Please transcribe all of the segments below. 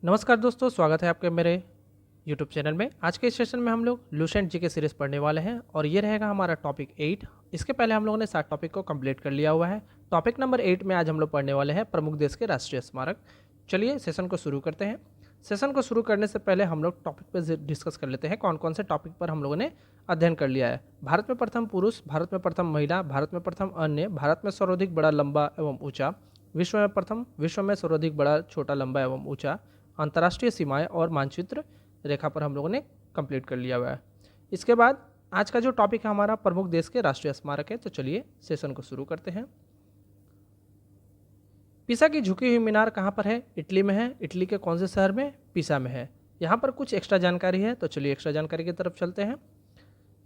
नमस्कार दोस्तों, स्वागत है आपके मेरे YouTube चैनल में। आज के इस सेशन में हम लोग लुसेंट जी के सीरीज पढ़ने वाले हैं और ये रहेगा हमारा टॉपिक 8। इसके पहले हम लोगों ने 7 टॉपिक को कंप्लीट कर लिया हुआ है। टॉपिक नंबर 8 में आज हम लोग पढ़ने वाले हैं प्रमुख देश के राष्ट्रीय स्मारक। चलिए सेशन को शुरू करते हैं। सेशन को शुरू करने से पहले हम लोग टॉपिक पर डिस्कस कर लेते हैं कौन कौन से टॉपिक पर हम लोगों ने अध्ययन कर लिया है। भारत में प्रथम पुरुष, भारत में प्रथम महिला, भारत में प्रथम अन्य, भारत में सर्वाधिक बड़ा लंबा एवं ऊंचा, विश्व में प्रथम, विश्व में सर्वाधिक बड़ा छोटा लंबा एवं ऊंचा, अंतर्राष्ट्रीय सीमाएं और मानचित्र रेखा पर हम लोगों ने कंप्लीट कर लिया हुआ है। इसके बाद आज का जो टॉपिक है हमारा प्रमुख देश के राष्ट्रीय स्मारक है। तो चलिए सेशन को शुरू करते हैं। पिसा की झुकी हुई मीनार कहाँ पर है? इटली में है। इटली के कौन से शहर में? पिसा में है। यहाँ पर कुछ एक्स्ट्रा जानकारी है, तो चलिए एक्स्ट्रा जानकारी की तरफ चलते हैं।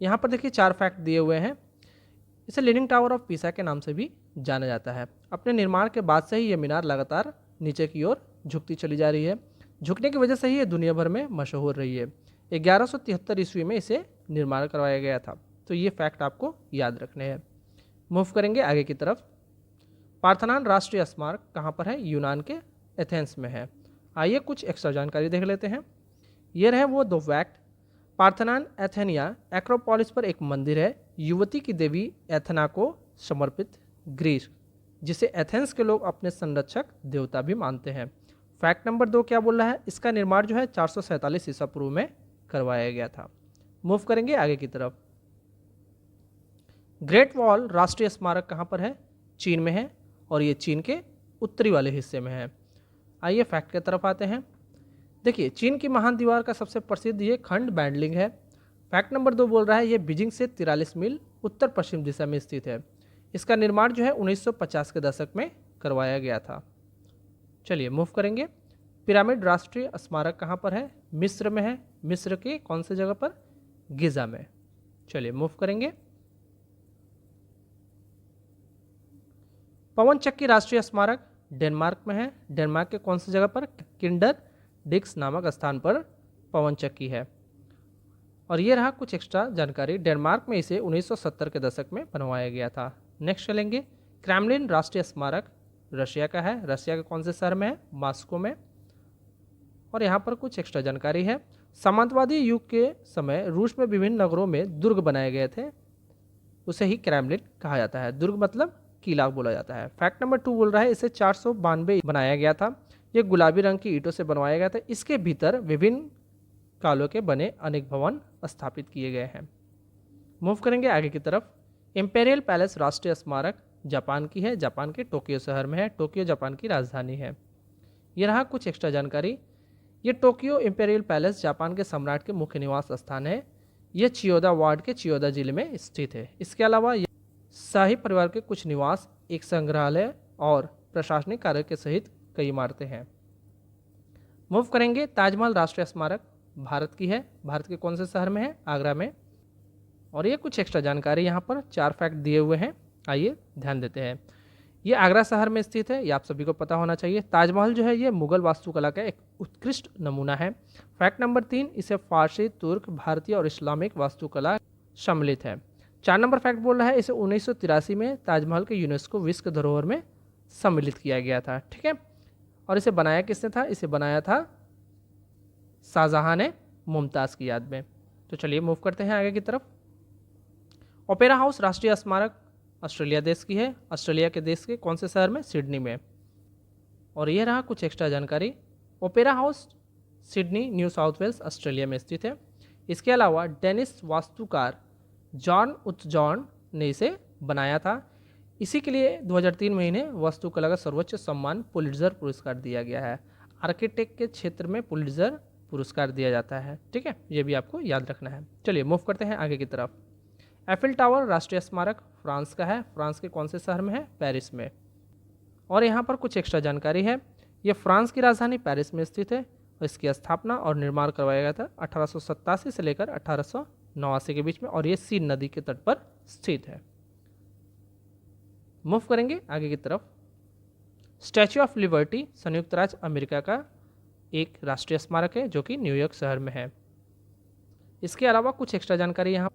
यहाँ पर देखिए 4 फैक्ट दिए हुए हैं। इसे लीनिंग टावर ऑफ पिसा के नाम से भी जाना जाता है। अपने निर्माण के बाद से ही ये मीनार लगातार नीचे की ओर झुकती चली जा रही है। झुकने की वजह से ही ये दुनिया भर में मशहूर रही है। 1173 ईस्वी में इसे निर्माण करवाया गया था। तो ये फैक्ट आपको याद रखने हैं। मूव करेंगे आगे की तरफ। पार्थेनॉन राष्ट्रीय स्मारक कहाँ पर है? यूनान के एथेंस में है। आइए कुछ एक्स्ट्रा जानकारी देख लेते हैं। ये रहे वो 2 फैक्ट। पार्थेनॉन एथेनिया एक्रोपोलिस पर एक मंदिर है, युवती की देवी एथेना को समर्पित, ग्रीस, जिसे एथेंस के लोग अपने संरक्षक देवता भी मानते हैं। फैक्ट नंबर 2 क्या बोल रहा है? इसका निर्माण जो है 447 ईसा पूर्व में करवाया गया था। मूव करेंगे आगे की तरफ। ग्रेट वॉल राष्ट्रीय स्मारक कहाँ पर है? चीन में है और ये चीन के उत्तरी वाले हिस्से में है। आइए फैक्ट की तरफ आते हैं। देखिए चीन की महान दीवार का सबसे प्रसिद्ध ये खंड बैंडलिंग है। फैक्ट नंबर 2 बोल रहा है ये बीजिंग से 43 मील उत्तर पश्चिम दिशा में स्थित है। इसका निर्माण जो है 1950 के दशक में करवाया गया था। चलिए मूव करेंगे। पिरामिड राष्ट्रीय स्मारक कहाँ पर है? मिस्र में है। मिस्र के कौन सी जगह पर? गिजा में। चलिए मूव करेंगे। पवन चक्की राष्ट्रीय स्मारक डेनमार्क में है। डेनमार्क के कौन सी जगह पर? किंडर डिक्स नामक स्थान पर पवन चक्की है। और ये रहा कुछ एक्स्ट्रा जानकारी। डेनमार्क में इसे 1970 के दशक में बनवाया गया था। नेक्स्ट चलेंगे। क्रेमलिन राष्ट्रीय स्मारक रशिया का है। रशिया के कौन से शहर में है? मॉस्को में। और यहाँ पर कुछ एक्स्ट्रा जानकारी है। सामंतवादी युग के समय रूस में विभिन्न नगरों में दुर्ग बनाए गए थे, उसे ही क्रेमलिन कहा जाता है। दुर्ग मतलब किला बोला जाता है। फैक्ट नंबर 2 बोल रहा है इसे 492 बनाया गया था। ये गुलाबी रंग की ईंटों से बनवाया गया था। इसके भीतर विभिन्न कालों के बने अनेक भवन स्थापित किए गए हैं। मूव करेंगे आगे की तरफ। इंपेरियल पैलेस राष्ट्रीय स्मारक जापान की है। जापान के टोक्यो शहर में है। टोक्यो जापान की राजधानी है। ये रहा कुछ एक्स्ट्रा जानकारी। ये टोक्यो इंपेरियल पैलेस जापान के सम्राट के मुख्य निवास स्थान है। ये चियोदा वार्ड के चियोदा जिले में स्थित है। इसके अलावा शाही परिवार के कुछ निवास, एक संग्रहालय और प्रशासनिक कार्य के सहित कई इमारतें हैं। मूव करेंगे। ताजमहल राष्ट्रीय स्मारक भारत की है। भारत के कौन से शहर में है? आगरा में। और ये कुछ एक्स्ट्रा जानकारी यहाँ पर 4 फैक्ट दिए हुए हैं। आइए ध्यान देते हैं। ये आगरा शहर में स्थित है, ये आप सभी को पता होना चाहिए। ताजमहल जो है ये मुगल वास्तुकला का एक उत्कृष्ट नमूना है। फैक्ट नंबर 3 इसे फारसी, तुर्क, भारतीय और इस्लामिक वास्तुकला सम्मिलित है। 4 नंबर फैक्ट बोल रहा है इसे 1983 में ताजमहल के यूनेस्को विश्व धरोहर में सम्मिलित किया गया था। ठीक है। और इसे बनाया किसने था? इसे बनाया था शाहजहां ने मुमताज़ की याद में। तो चलिए मूव करते हैं आगे की तरफ। ओपेरा हाउस राष्ट्रीय स्मारक ऑस्ट्रेलिया देश की है। ऑस्ट्रेलिया के देश के कौन से शहर में? सिडनी में। और यह रहा कुछ एक्स्ट्रा जानकारी। Opera House Sydney, New South Wales, Australia में स्थित है। इसके अलावा डेनिश वास्तुकार जॉन उत्जॉन ने इसे बनाया था। इसी के लिए 2003 में इन्हें वास्तुकला का सर्वोच्च सम्मान पुलिट्जर पुरस्कार दिया गया है। आर्किटेक्ट के क्षेत्र में पुलिट्जर पुरस्कार दिया जाता है। ठीक है, ये भी आपको याद रखना है। चलिए मूव करते हैं आगे की तरफ। एफिल टावर राष्ट्रीय स्मारक फ्रांस का है। फ्रांस के कौन से शहर में है? पेरिस में। और यहाँ पर कुछ एक्स्ट्रा जानकारी है। ये फ्रांस की राजधानी पेरिस में स्थित है और इसकी स्थापना और निर्माण करवाया गया था 1887 से लेकर 1889 के बीच में, और ये सीन नदी के तट पर स्थित है। मूव करेंगे आगे की तरफ। स्टैच्यू ऑफ लिबर्टी संयुक्त राज्य अमेरिका का एक राष्ट्रीय स्मारक है जो कि न्यूयॉर्क शहर में है। इसके अलावा कुछ एक्स्ट्रा जानकारी यहाँ।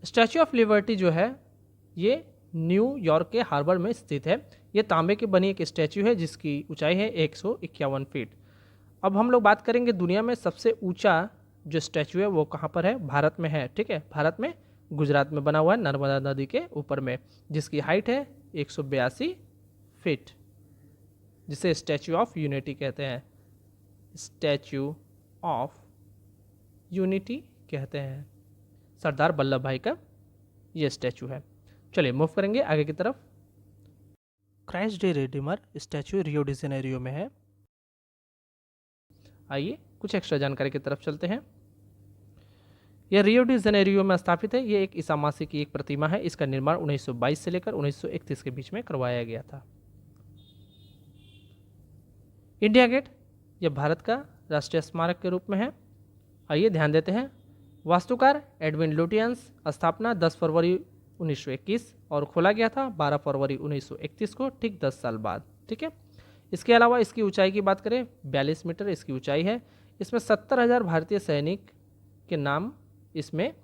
स्टैच्यू ऑफ लिबर्टी जो है ये न्यूयॉर्क के हार्बर में स्थित है। ये तांबे की बनी एक स्टैच्यू है जिसकी ऊंचाई है 151 फीट। अब हम लोग बात करेंगे दुनिया में सबसे ऊंचा जो स्टैच्यू है वो कहाँ पर है, भारत में है। ठीक है, भारत में गुजरात में बना हुआ है नर्मदा नदी के ऊपर में, जिसकी हाइट है 182 फीट, जिसे स्टैच्यू ऑफ यूनिटी कहते हैं। स्टैच्यू ऑफ यूनिटी कहते हैं। सरदार वल्लभ भाई का ये स्टैचू है। चलिए मूव करेंगे आगे की तरफ। Christ day Redeemer statue Rio de Janeiro में है। आइए कुछ एक्स्ट्रा जानकारी की तरफ चलते हैं। यह रियो डी जेनेरियो में स्थापित है। यह एक ईसा मसीह की एक प्रतिमा है। इसका निर्माण 1922 से लेकर 1931 के बीच में करवाया गया था। इंडिया गेट यह भारत का राष्ट्रीय स्मारक के रूप में है। आइए ध्यान देते हैं। वास्तुकार एडविन लुटियंस, स्थापना 10 फरवरी 1921 और खोला गया था 12 फरवरी 1931 को, ठीक 10 साल बाद। ठीक है, इसके अलावा इसकी ऊंचाई की बात करें 42 मीटर इसकी ऊंचाई है। इसमें 70,000 भारतीय सैनिक के नाम इसमें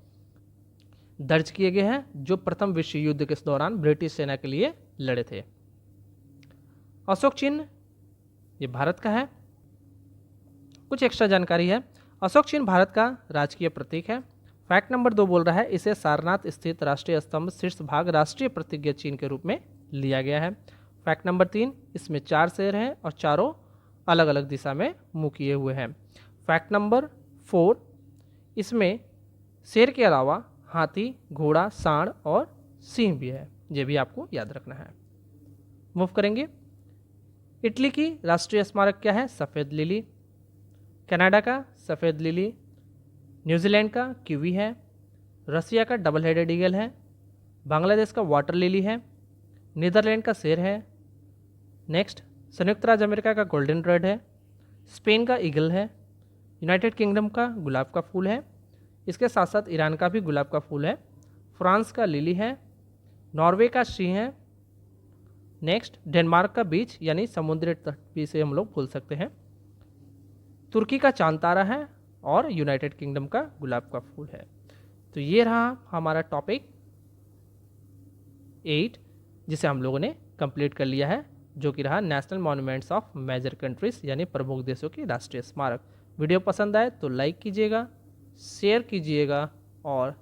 दर्ज किए गए हैं जो प्रथम विश्व युद्ध के दौरान ब्रिटिश सेना के लिए लड़े थे। अशोक चिन्ह ये भारत का है। कुछ एक्स्ट्रा जानकारी है। अशोक चिन्ह भारत का राजकीय प्रतीक है। फैक्ट नंबर 2 बोल रहा है इसे सारनाथ स्थित राष्ट्रीय स्तंभ शीर्ष भाग राष्ट्रीय प्रतिज्ञा चिन्ह के रूप में लिया गया है। फैक्ट नंबर 3 इसमें 4 शेर हैं और चारों अलग अलग दिशा में मुंह किए हुए हैं। फैक्ट नंबर 4 इसमें शेर के अलावा हाथी, घोड़ा, सांड और सिंह भी है। ये भी आपको याद रखना है। मूव करेंगे। इटली की राष्ट्रीय स्मारक क्या है? सफ़ेद लिली। कनाडा का सफ़ेद लिली। न्यूजीलैंड का कीवी है। रसिया का डबल हेडेड ईगल है। बांग्लादेश का वाटर लिली है। नीदरलैंड का शेर है। नेक्स्ट संयुक्त राज्य अमेरिका का गोल्डन रेड है। स्पेन का ईगल है। यूनाइटेड किंगडम का गुलाब का फूल है। इसके साथ साथ ईरान का भी गुलाब का फूल है। फ्रांस का लिली है। नॉर्वे का सिंह है। नेक्स्ट डेनमार्क का बीच यानी समुद्री तट भी से हम लोग बोल सकते हैं। तुर्की का चांद तारा है और यूनाइटेड किंगडम का गुलाब का फूल है। तो ये रहा हमारा टॉपिक 8 जिसे हम लोगों ने कंप्लीट कर लिया है, जो कि रहा national monuments of major countries यानी प्रमुख देशों के राष्ट्रीय स्मारक। वीडियो पसंद आए तो लाइक कीजिएगा, शेयर कीजिएगा और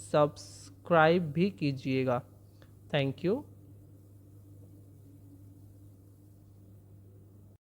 सब्सक्राइब भी कीजिएगा। Thank you.